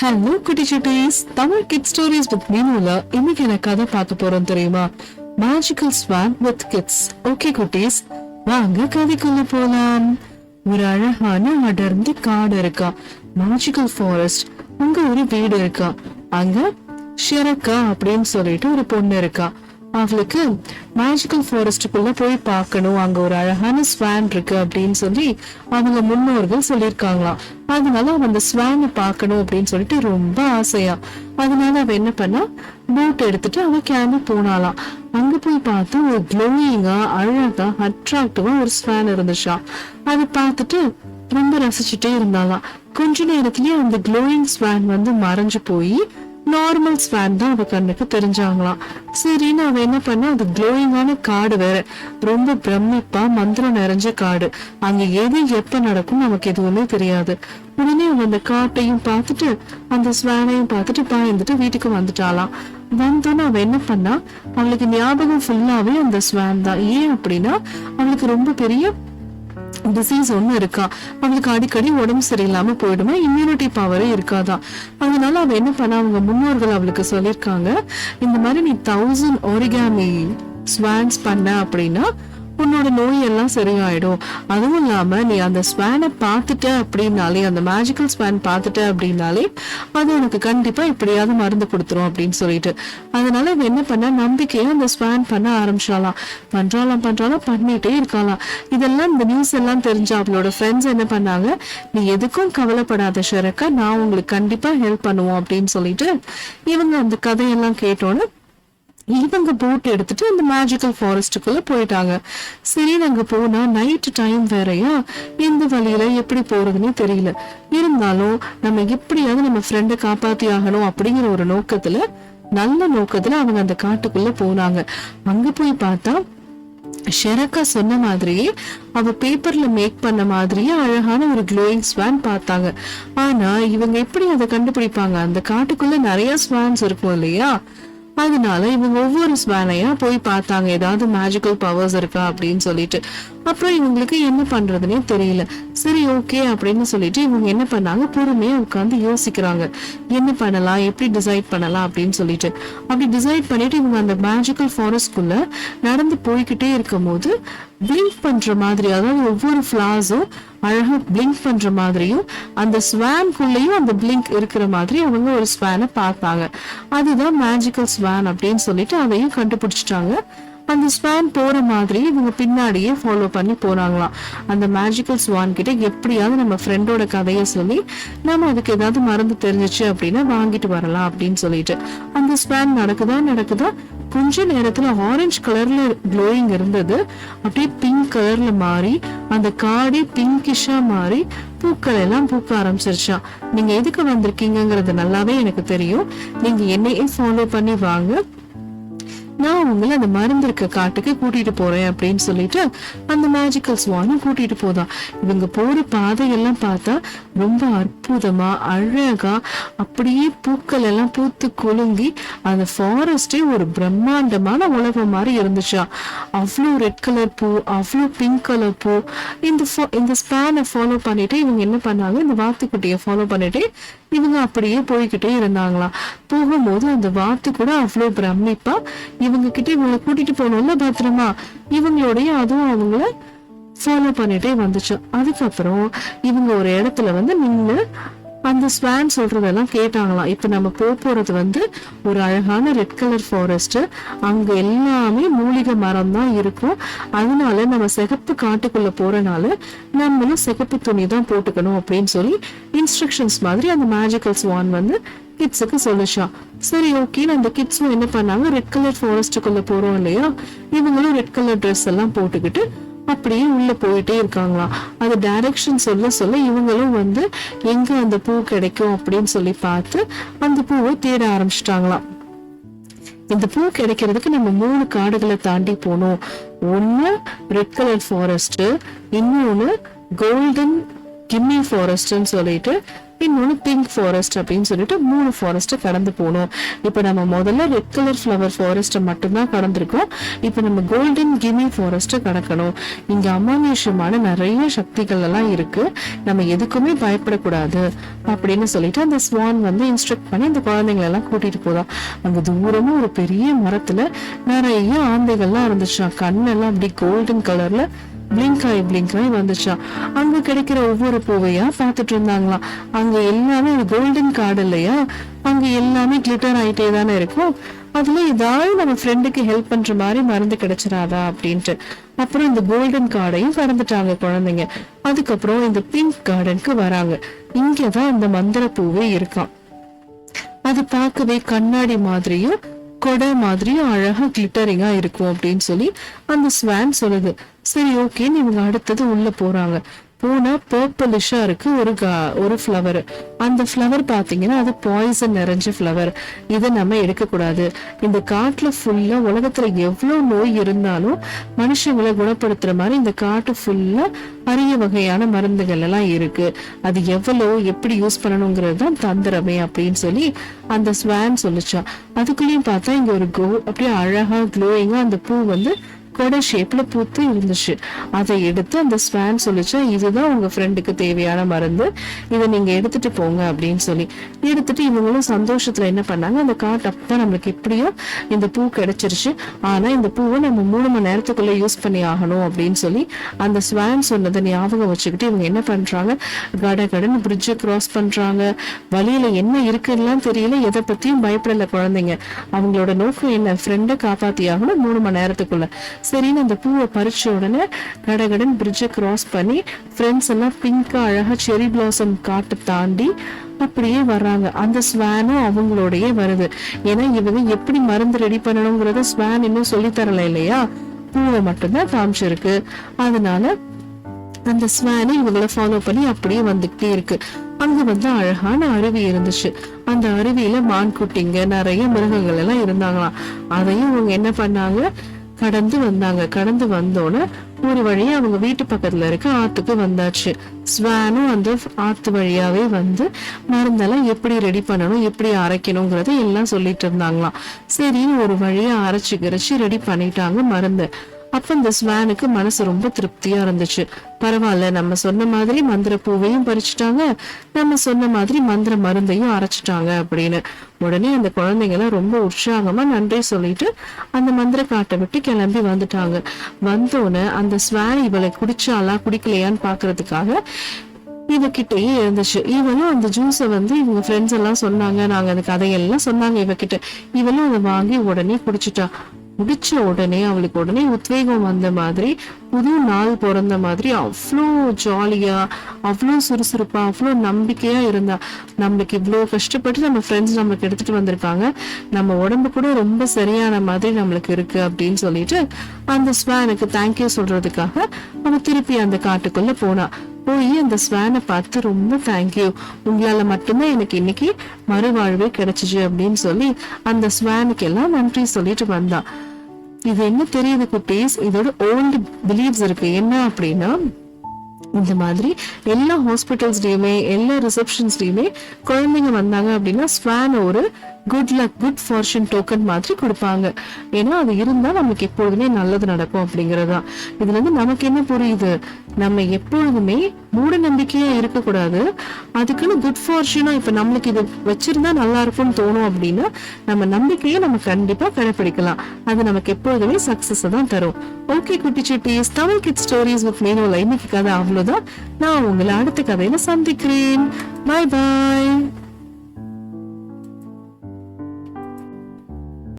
Hello குட்டி சுட்டீஸ், Tamil kit stories with மீனுல இன்னைக்கு எனக்கு கதை பார்க்க போறோம் தெரியுமா? Magical Swan with kids. Okay குட்டீஸ், வாங்க கதைக்குள்ள போலாம். ஒரு அழகான அடர்ந்த காடு இருக்கா, மேஜிக்கல் ஃபாரஸ்ட். அங்க ஒரு வீடு இருக்கா. அங்க ஷெரக்கா அப்படின்னு சொல்லிட்டு ஒரு பொண்ணு இருக்கா. அவளுக்கு மேஜிக்கல் ஃபாரஸ்டுக்குள்ள போய் பார்க்கணும், அங்க ஒரு அழகான ஸ்வான் இருக்கு அப்படின்னு சொல்லி அவங்க முன்னோர்கள் சொல்லியிருக்காங்களாம். அதனால அவ அந்த ஸ்வானை பார்க்கணும் அப்படின்னு சொல்லிட்டு ரொம்ப ஆசையா. அதனால அவ என்ன பண்ணா, போட் எடுத்துட்டு அவ கிளம்பி போனாலாம். அங்க போய் பார்த்தா ஒரு க்ளோயிங்கா அழகா அட்ராக்டிவா ஒரு ஸ்வான் இருந்துச்சா. அதை பார்த்துட்டு ரொம்ப ரசிச்சுட்டே இருந்தாலாம். கொஞ்ச நேரத்திலேயே அந்த க்ளோயிங் ஸ்வான் வந்து மறைஞ்சு போய் நார்மல் ஸ்வான் தான் அவ கண்ணுக்கு தெரிஞ்சாங்களாம். சரின்னு அவ என்ன பண்ணா, அது க்ளோயிங்கான காடு வேற, ரொம்ப பிரமிப்பா மந்திரம் நிறைஞ்ச காடு. அங்க எது எப்ப நடக்கும் நமக்கு எதுவுமே தெரியாது. உடனே அவ அந்த காட்டையும் பார்த்துட்டு அந்த ஸ்வானையும் பார்த்துட்டு பயந்துட்டு வீட்டுக்கு வந்துட்டாளாம். வந்தோன்னு அவ என்ன பண்ணா, அவளுக்கு ஞாபகம் ஃபுல்லாவே அந்த ஸ்வான் தான். ஏன் அப்படின்னா, அவளுக்கு ரொம்ப பெரிய டிசீஸ் ஒண்ணு இருக்கா. அவளுக்கு அடிக்கடி உடம்பு சரியில்லாம போயிடுமா, இம்யூனிட்டி பவரே இருக்காதான். அதனால அவ என்ன பண்ணா, அவங்க முன்னோர்கள் அவளுக்கு சொல்லிருக்காங்க, இந்த மாதிரி நீ 1000 ஒரிகாமி ஸ்வான்ஸ் பண்ண அப்படின்னா உன்னோட நோய் எல்லாம் சரியாயிடும். அதுவும் இல்லாம நீ அந்த ஸ்வானை பார்த்துட்ட அப்படின்னாலே, அந்த மேஜிக்கல் ஸ்வான் பார்த்துட்ட அப்படின்னாலே அது உனக்கு கண்டிப்பா எப்படியாவது மருந்து கொடுத்துரும் அப்படின்னு சொல்லிட்டு. அதனால அவ என்ன பண்ண, நம்பிக்கையா அந்த ஸ்வான் பண்ண ஆரம்பிச்சாலாம். பண்றாலாம் பண்ணிட்டே இருக்காளாம். இதெல்லாம் இந்த நியூஸ் எல்லாம் தெரிஞ்ச அவளோட ஃப்ரெண்ட்ஸ் என்ன பண்ணாங்க, நீ எதுக்கும் கவலைப்படாத ஷெரக்கா, நான் உங்களுக்கு கண்டிப்பா ஹெல்ப் பண்ணுவோம் அப்படின்னு சொல்லிட்டு இவங்க அந்த கதையெல்லாம் கேட்டோன்னு இவங்க போட் எடுத்துட்டு அந்த மேஜிக்கல் ஃபாரஸ்டுக்குள்ள போயிட்டாங்க. சரி, நாங்க போனா நைட் டைம் வேறையா, எந்த வழியில எப்படி போறதுன்னே தெரியல. இருந்தாலும் நம்ம எப்படியாவது நம்ம ஃப்ரெண்டை காப்பாத்தி ஆகணும் அப்படிங்கிற ஒரு நோக்கத்துல, நல்ல நோக்கத்துல அவங்க அந்த காட்டுக்குள்ள போனாங்க. அங்க போய் பார்த்தா ஷெரக்கா சொன்ன மாதிரியே அவ பேப்பர்ல மேக் பண்ண மாதிரியே அழகான ஒரு க்ளோயிங் ஸ்வான் பார்த்தாங்க. ஆனா இவங்க எப்படி அதை கண்டுபிடிப்பாங்க? அந்த காட்டுக்குள்ள நிறைய ஸ்வான்ஸ் இருக்கும் இல்லையா, அதனால இவங்க ஒவ்வொரு ஸ்வானையா போய் பார்த்தாங்க, ஏதாவது மேஜிக்கல் பவர்ஸ் இருக்கா அப்படின்னு சொல்லிட்டு. அப்புறம் இவங்களுக்கு என்ன பண்றதுன்னே தெரியல. சரி ஓகே அப்படின்னு சொல்லிட்டு இவங்க என்ன பண்ணாங்க, பொறுமையா உட்காந்து யோசிக்கிறாங்க, என்ன பண்ணலாம், எப்படி டிசைட் பண்ணலாம் அப்படின்னு சொல்லிட்டு. அப்படி டிசைட் பண்ணிட்டு இவங்க அந்த மேஜிக்கல் ஃபாரஸ்ட்குள்ள நடந்து போய்கிட்டே இருக்கும் போது பிளிங்க் பண்ற மாதிரி, அதாவது ஒவ்வொரு ஃபிளார்ஸும் அழகா பிளிங்க் பண்ற மாதிரியும் அந்த ஸ்வான்குள்ளேயும் அந்த பிளிங்க் இருக்கிற மாதிரி அவங்க ஒரு ஸ்வானை பார்த்தாங்க. அதுதான் மேஜிக்கல் ஸ்வான் அப்படின்னு சொல்லிட்டு அதையும் கண்டுபிடிச்சிட்டாங்க. அந்த ஸ்வான் போற மாதிரி இவங்க பின்னாடியே ஃபாலோ பண்ணி போனாங்களாம். அந்த மேஜிக்கல் ஸ்வான் கிட்ட எப்படியாவது நம்ம ஃப்ரெண்டோட கதையை சொல்லி நம்ம அதுக்கு ஏதாவது மருந்து தெரிஞ்சிச்சு அப்படின்னா வாங்கிட்டு வரலாம் அப்படின்னு சொல்லிட்டு அந்த ஸ்வான் நடக்குதா கொஞ்ச நேரத்துல ஆரஞ்சு கலர்ல க்ளோயிங் இருந்தது, அப்படியே பிங்க் கலர்ல மாறி அந்த காடே பிங்கிஷா மாறி பூக்கள் எல்லாம் பூக்க ஆரம்பிச்சிருச்சான். நீங்க எதுக்கு வந்திருக்கீங்கிறது நல்லாவே எனக்கு தெரியும், நீங்க என்னையே ஃபாலோ பண்ணி வாங்க, நான் உங்களை அந்த மருந்து இருக்க காட்டுக்கு கூட்டிட்டு போறேன் அப்படின்னு சொல்லிட்டு அந்த மேஜிக்கல் ஸ்வானும் கூட்டிட்டு போதான். இவங்க போற பாதையெல்லாம் பார்த்தா ரொம்ப அற்புதமா அழகா அப்படியே பூக்கள் எல்லாம் பூத்து குலுங்கி அந்த ஃபாரஸ்டே ஒரு பிரம்மாண்டமான உலகம் மாதிரி இருந்துச்சா. அவ்வளோ ரெட் கலர் பூ, அவ்வளோ பிங்க் கலர் பூ. இந்த ஸ்பானை ஃபாலோ பண்ணிட்டு இவங்க என்ன பண்ணாங்க, இந்த வாத்துக்குட்டியை ஃபாலோ பண்ணிட்டு இவங்க அப்படியே போய்கிட்டே இருந்தாங்களாம். போகும்போது அந்த வாத்து கூட அவ்வளோ பிரமிப்பா இவங்க கிட்ட இவங்களை கூட்டிட்டு போனோம்ல பத்திரமா, இவங்களோடய அதுவும் அவங்கள ஃபாலோ பண்ணிட்டே வந்துச்சு. அதுக்கப்புறம் இவங்க ஒரு இடத்துல வந்து நின்று அந்த ஸ்வான் சொல்றதெல்லாம் கேட்டாங்களாம். இப்ப நம்ம போறது வந்து ஒரு அழகான ரெட் கலர் ஃபாரஸ்ட், அங்க எல்லாமே மூலிகை மரம் தான் இருக்கும். அதனால நம்ம சிகப்பு காட்டுக்குள்ள போறனால நம்மளும் சிகப்பு துணி தான் போட்டுக்கணும் அப்படின்னு சொல்லி இன்ஸ்ட்ரக்ஷன்ஸ் மாதிரி அந்த மேஜிக்கல் ஸ்வான் வந்து கிட்ஸுக்கு சொல்லிச்சான். சரி ஓகே, அந்த கிட்ஸும் என்ன பண்ணாங்க, ரெட் கலர் ஃபாரஸ்டுக்குள்ள போறோம் இல்லையா, இவங்களும் ரெட் கலர் ட்ரெஸ் எல்லாம் போட்டுக்கிட்டு அப்படியே உள்ள போயிட்டே இருக்காங்களாம். அது டைரக்ஷன் சொல்ல இவங்களும் வந்து எங்க அந்த பூ கிடைக்கும் அப்படின்னு சொல்லி பார்த்து அந்த பூவை தேட ஆரம்பிச்சிட்டாங்களாம். இந்த பூ கிடைக்கிறதுக்கு நம்ம 3 காடுகளை தாண்டி போனோம். ஒண்ணு ரெட் கலர் ஃபாரஸ்ட், இன்னொன்னு கோல்டன் கிம்மி ஃபாரஸ்ட்னு சொல்லிட்டு, இன்னொன்னு பிங்க் ஃபாரஸ்ட் அப்படின்னு சொல்லிட்டு 3 ஃபாரஸ்ட்டை கடந்து போகணும். இப்ப நம்ம முதல்ல ரெட் கலர் ஃப்ளவர் ஃபாரஸ்ட்டை மட்டும்தான் கடந்திருக்கோம். இப்ப நம்ம கோல்டன் கிமி ஃபாரஸ்ட்டை கடக்கணும். இங்க அமானுஷ்யமான நிறைய சக்திகள் எல்லாம் இருக்கு, நம்ம எதுக்குமே பயப்படக்கூடாது அப்படின்னு சொல்லிட்டு அந்த ஸ்வான் வந்து இன்ஸ்ட்ரக்ட் பண்ணி அந்த குழந்தைங்களை எல்லாம் கூட்டிட்டு போதா. அங்க தூரமா ஒரு பெரிய மரத்துல நிறைய ஆந்தைகள்லாம் இருந்துச்சான். கண்ணெல்லாம் அப்படி கோல்டன் கலர்ல பிளிங்க் ஆகி வந்துச்சான். அங்க கிடைக்கிற ஒவ்வொரு பூவையா பார்த்துட்டு இருந்தாங்களாம். அங்க எல்லாமே கோல்டன் கார்டு இல்லையா, அங்க எல்லாமே கிளிட்டர் ஆயிட்டே தானே இருக்கும். அதுல ஏதாவது நம்ம ஃப்ரெண்டுக்கு ஹெல்ப் பண்ற மாதிரி மருந்து கிடைச்சிடாதா அப்படின்ட்டு அப்புறம் இந்த கோல்டன் கார்டையும் கடந்துட்டாங்க குழந்தைங்க. அதுக்கப்புறம் இந்த பிங்க் கார்டனுக்கு வராங்க. இங்கதான் இந்த மந்திர பூவே இருக்கான். அது பார்க்கவே கண்ணாடி மாதிரியும் கொடை மாதிரியும் அழகா கிளிட்டரிங்கா இருக்கும் அப்படின்னு சொல்லி அந்த ஸ்வான் சொல்லுது. சரி ஓகேன்னு இவங்க அடுத்தது உள்ள போறாங்க. போனா பர்பிளிஷா இருக்கு ஒரு ஃப்ளவர். அந்த ஃப்ளவர் பாத்தீங்கன்னா அது பாய்சன் நிறைஞ்ச ஃப்ளவர். இதை நம்ம எடுக்க கூடாது. இந்த காட்டுல ஃபுல்லா உலகத்துல எவ்வளவு நோய் இருந்தாலும் மனுஷங்களை குணப்படுத்துற மாதிரி இந்த காட்டு ஃபுல்லா அரிய வகையான மருந்துகள் எல்லாம் இருக்கு. அது எவ்வளவு எப்படி யூஸ் பண்ணணுங்கிறது தான் தந்திரமே அப்படின்னு சொல்லி அந்த ஸ்வான் சொல்லிச்சா. அதுக்குள்ளயும் பார்த்தா இங்க ஒரு அப்படியே அழகா க்ளோயிங்கா அந்த பூ வந்து கொடை ஷேப்ல பூத்து இருந்துச்சு. அதை எடுத்து அந்த ஸ்வான் சொல்லிச்சா, இதுதான் உங்க ஃப்ரெண்டுக்கு தேவையான மருந்து, இதை நீங்க எடுத்துட்டு போங்க அப்படின்னு சொல்லி எடுத்துட்டு இவங்களும் சந்தோஷத்துல என்ன பண்ணாங்க, அந்த காட்டு அப்பதான் நம்மளுக்கு எப்படியோ இந்த பூ கிடைச்சிருச்சு, ஆனா இந்த பூவை நம்ம 3 மணி நேரத்துக்குள்ள யூஸ் பண்ணி ஆகணும் அப்படின்னு சொல்லி அந்த ஸ்வான் சொன்னதை ஞாபகம் வச்சுக்கிட்டு இவங்க என்ன பண்றாங்க, கடன் பிரிட்ஜை கிராஸ் பண்றாங்க. வழியில என்ன இருக்குன்னு தெரியல, எதை பத்தியும் பயப்படல குழந்தைங்க. அவங்களோட நோக்கம் என்ன, ஃப்ரெண்டை காப்பாத்தி ஆகணும் 3 மணி நேரத்துக்குள்ள. சரின்னு அந்த பூவை பறிச்ச உடனே கடகடன் பிரிட்ஜை கிராஸ் பண்ணி ஃப்ரெண்ட்ஸ் எல்லாம் பிங்கா அழகா செரி பிளாசம் காட்டு தாண்டி அப்படியே வர்றாங்க. அந்த ஸ்வானும் அவங்களோடயே வருது. ஏன்னா இவங்க எப்படி மருந்து ரெடி பண்ணணுங்கிறத ஸ்வான் இன்னும் சொல்லி தரல இல்லையா, பூவை மட்டும்தான் காமிச்சிருக்கு. அதனால அந்த ஸ்வானை இவங்களை ஃபாலோ பண்ணி அப்படியே வந்துகிட்டே இருக்கு. அங்க வந்து அழகான அருவி இருந்துச்சு. அந்த அருவியில மான்குட்டிங்க நிறைய மிருகங்கள் எல்லாம் இருந்தாங்களாம். அதையும் இவங்க என்ன பண்ணாங்க, கடந்து வந்தோன்னு ஒரு வழியா அவங்க வீட்டு பக்கத்துல இருக்க ஆத்துக்கு வந்தாச்சு. ஸ்வானும் அந்த ஆத்து வழியாவே வந்து மருந்தெல்லாம் எப்படி ரெடி பண்ணணும், எப்படி அரைக்கணுங்கிறத எல்லாம் சொல்லிட்டு இருந்தாங்களாம். சரின்னு ஒரு வழியா அரைச்சு ரெடி பண்ணிட்டாங்க மருந்து. அப்ப இந்த ஸ்வானுக்கு மனசு ரொம்ப திருப்தியா இருந்துச்சு. பரவாயில்ல, நம்ம சொன்ன மாதிரி மந்திர பூவையும் பறிச்சுட்டாங்க, நம்ம சொன்ன மாதிரி மந்திர மருந்தையும் அரைச்சிட்டாங்க அப்படின்னு. உடனே அந்த குழந்தைங்க எல்லாம் ரொம்ப உற்சாகமா நன்றி சொல்லிட்டு அந்த மந்திர காட்டை விட்டு கிளம்பி வந்துட்டாங்க. வந்தோன்னு அந்த ஸ்வான் இவளை குடிச்சாலா குடிக்கலையான்னு பாக்குறதுக்காக இவகிட்டயே இருந்துச்சு. இவளும் அந்த ஜூஸை வந்து இவங்க ஃப்ரெண்ட்ஸ் எல்லாம் சொன்னாங்க, நாங்க அந்த கதையெல்லாம் சொன்னாங்க இவகிட்ட. இவளும் அதை வாங்கி உடனே குடிச்சிட்டா. குடிச்ச உடனே அவளுக்கு உடனே உத்வேகம் வந்த மாதிரி, புது நாள் பிறந்த மாதிரி அவ்வளோ ஜாலியா, அவ்வளோ சுறுசுறுப்பா, அவ்வளோ நம்பிக்கையா இருந்தா. நம்மளுக்கு இவ்வளோ கஷ்டப்பட்டு நம்ம ஃப்ரெண்ட்ஸ் நம்மளுக்கு எடுத்துட்டு வந்திருக்காங்க, நம்ம உடம்பு கூட ரொம்ப சரியான மாதிரி நம்மளுக்கு இருக்கு அப்படின்னு சொல்லிட்டு அந்த ஸ்வானுக்கு தேங்க்யூ சொல்றதுக்காக அவ திருப்பி அந்த காட்டுக்குள்ள போனா. போய் அந்த ஸ்வானை பார்த்து ரொம்ப தேங்க்யூ, உங்களால மட்டும்தான் எனக்கு இன்னைக்கு மறுவாழ்வே கிடைச்சிச்சு அப்படின்னு சொல்லி அந்த ஸ்வானுக்கு எல்லாம் நன்றி சொல்லிட்டு வந்தா. இது என்ன தெரியுது குட்டீஸ், இதோட ஓல்டு பிலீவ்ஸ் இருக்கு. என்ன அப்படின்னா, இந்த மாதிரி எல்லா ஹாஸ்பிட்டல்ஸ்லயுமே எல்லா ரிசப்ஷன்ஸ்லயுமே குழந்தைங்க வந்தாங்க அப்படின்னா ஸ்வான் ஒரு good luck, good fortune token மாதிரி கொடுப்பாங்க. ஏன்னா அது இருந்தா நமக்கு எப்பொழுதுமே நல்லது நடக்கும் அப்படிங்கறதா. இதுல இருந்து நமக்கு என்ன புரியுது, நம்ம எப்பொழுதுமே மூட நம்பிக்கையா இருக்கக்கூடாது. அதுக்குன்னு குட் ஃபார்ச்சூனா இப்ப நம்மளுக்கு இது வச்சிருந்தா நல்லா இருக்கும்னு தோணும் அப்படின்னா நம்ம நம்பிக்கையை நம்ம கண்டிப்பா கடைபிடிக்கலாம். அது நமக்கு எப்பொழுதுமே சக்சஸ் தான் தரும். ஓகே குட்டி சுட்டீஸ், தமிழ் கிட்ஸ் ஸ்டோரிஸ் வித் மீனோல இன்னைக்கு கதை அவ்வளவுதான். நான் உங்களை அடுத்த கதையில சந்திக்கிறேன். பாய் பாய்.